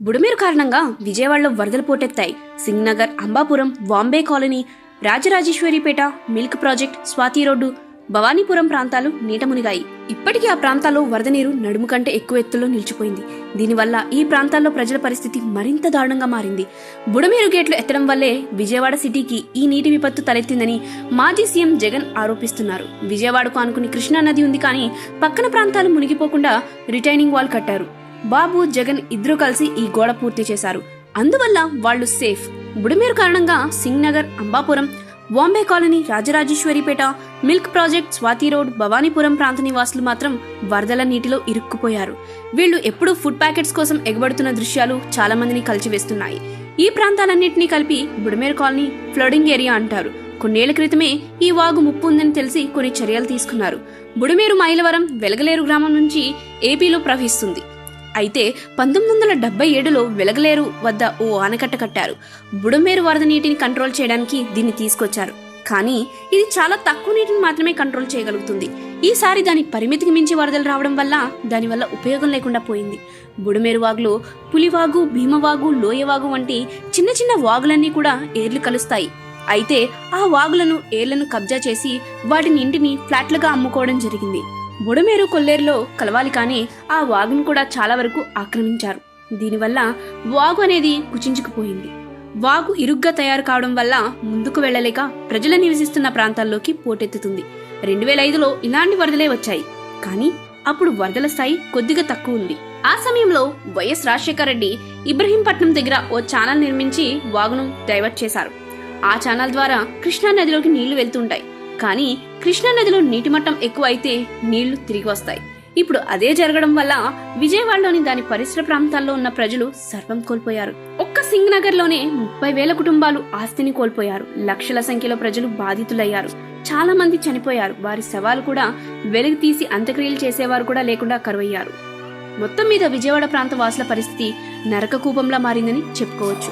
బుడమేరు కారణంగా విజయవాడలో వరదలు పోటెత్తాయి. Singhnagar, Ambapuram, Vambay colony, Rajarajeshwaripeta, milk project, Swathi road, Bhavanipuram ప్రాంతాలు నీట మునిగాయి. ఇప్పటికీ ఆ ప్రాంతాల్లో వరద నీరు నడుము కంటే ఎక్కువ ఎత్తులో నిలిచిపోయింది. దీనివల్ల ఈ ప్రాంతాల్లో ప్రజల పరిస్థితి మరింత దారుణంగా మారింది. బుడమేరు గేట్లు ఎత్తడం వల్లే విజయవాడ సిటీకి ఈ నీటి విపత్తు తలెత్తిందని మాజీ సీఎం జగన్ ఆరోపిస్తున్నారు. విజయవాడకు ఆనుకుని కృష్ణా నది ఉంది, కానీ పక్కన ప్రాంతాలు మునిగిపోకుండా రిటైనింగ్ వాల్ కట్టారు. బాబు, జగన్ ఇద్దరూ కలిసి ఈ గోడ పూర్తి చేశారు. అందువల్ల వాళ్లు సేఫ్. బుడమేరు కారణంగా Singh Nagar, Ambapuram, Vambay colony, Rajarajeshwaripeta, milk project, Swathi road, Bhavanipuram ప్రాంత నివాసులు మాత్రం వరదల నీటిలో ఇరుక్కుపోయారు. వీళ్లు ఎప్పుడూ ఫుడ్ ప్యాకెట్స్ కోసం ఎగబడుతున్న దృశ్యాలు చాలా మందిని కలిచివేస్తున్నాయి. ఈ ప్రాంతాలన్నింటినీ కలిపి బుడమేరు కాలనీ ఫ్లడింగ్ ఏరియా అంటారు. కొన్నేళ్ల క్రితమే ఈ వాగు ముప్పు ఉందని తెలిసి కొన్ని చర్యలు తీసుకున్నారు. బుడమేరు మైలవరం, వెలగలేరు గ్రామం నుంచి ఏపీలో ప్రవహిస్తుంది. అయితే 1977లో వెలగలేరు వద్ద ఓ ఆనకట్ట కట్టారు. బుడమేరు వరద నీటిని కంట్రోల్ చేయడానికి దీన్ని తీసుకొచ్చారు. కానీ ఇది చాలా తక్కువ నీటిని మాత్రమే కంట్రోల్ చేయగలుగుతుంది. ఈసారి దాని పరిమితికి మించి వరదలు రావడం వల్ల దానివల్ల ఉపయోగం లేకుండా పోయింది. బుడమేరు వాగులో పులివాగు, భీమవాగు, లోయవాగు వంటి చిన్న చిన్న వాగులన్నీ కూడా ఏర్లు కలుస్తాయి. అయితే ఆ వాగులను, ఏర్లను కబ్జా చేసి వాటిని ఇంటిని ఫ్లాట్లుగా అమ్ముకోవడం జరిగింది. బుడమేరు కొల్లేరులో కలవాలి, కానీ ఆ వాగును కూడా చాలా వరకు ఆక్రమించారు. దీనివల్ల వాగు అనేది కుచించుకుపోయింది. వాగు ఇరుగ్గా తయారు కావడం వల్ల ముందుకు వెళ్లలేక ప్రజలు నివసిస్తున్న ప్రాంతాల్లోకి పోటెత్తుతుంది. 2005లో ఇలాంటి వరదలే వచ్చాయి, కానీ అప్పుడు వరదల స్థాయి కొద్దిగా తక్కువ ఉంది. ఆ సమయంలో వైఎస్ రాజశేఖర రెడ్డి ఇబ్రహీంపట్నం దగ్గర ఓ ఛానల్ నిర్మించి వాగును డైవర్ట్ చేశారు. ఆ ఛానల్ ద్వారా కృష్ణా నదిలోకి నీళ్లు వెళ్తుంటాయి. కానీ కృష్ణా నదిలో నీటి మట్టం ఎక్కువ అయితే నీళ్లు తిరిగి వస్తాయి. ఇప్పుడు అదే జరగడం వల్ల విజయవాడలోని దాని పరిసర ప్రాంతాల్లో ఉన్న ప్రజలు సర్వం కోల్పోయారు. ఒక్క సింగ్నగర్లోనే 30,000 కుటుంబాలు ఆస్తిని కోల్పోయారు. లక్షల సంఖ్యలో ప్రజలు బాధితులయ్యారు. చాలా మంది చనిపోయారు. వారి శవాలు కూడా వెలుగు తీసి అంత్యక్రియలు చేసేవారు కూడా లేకుండా కరువయ్యారు. మొత్తం మీద విజయవాడ ప్రాంత వాసుల పరిస్థితి నరక కూపంలా మారిందని చెప్పుకోవచ్చు.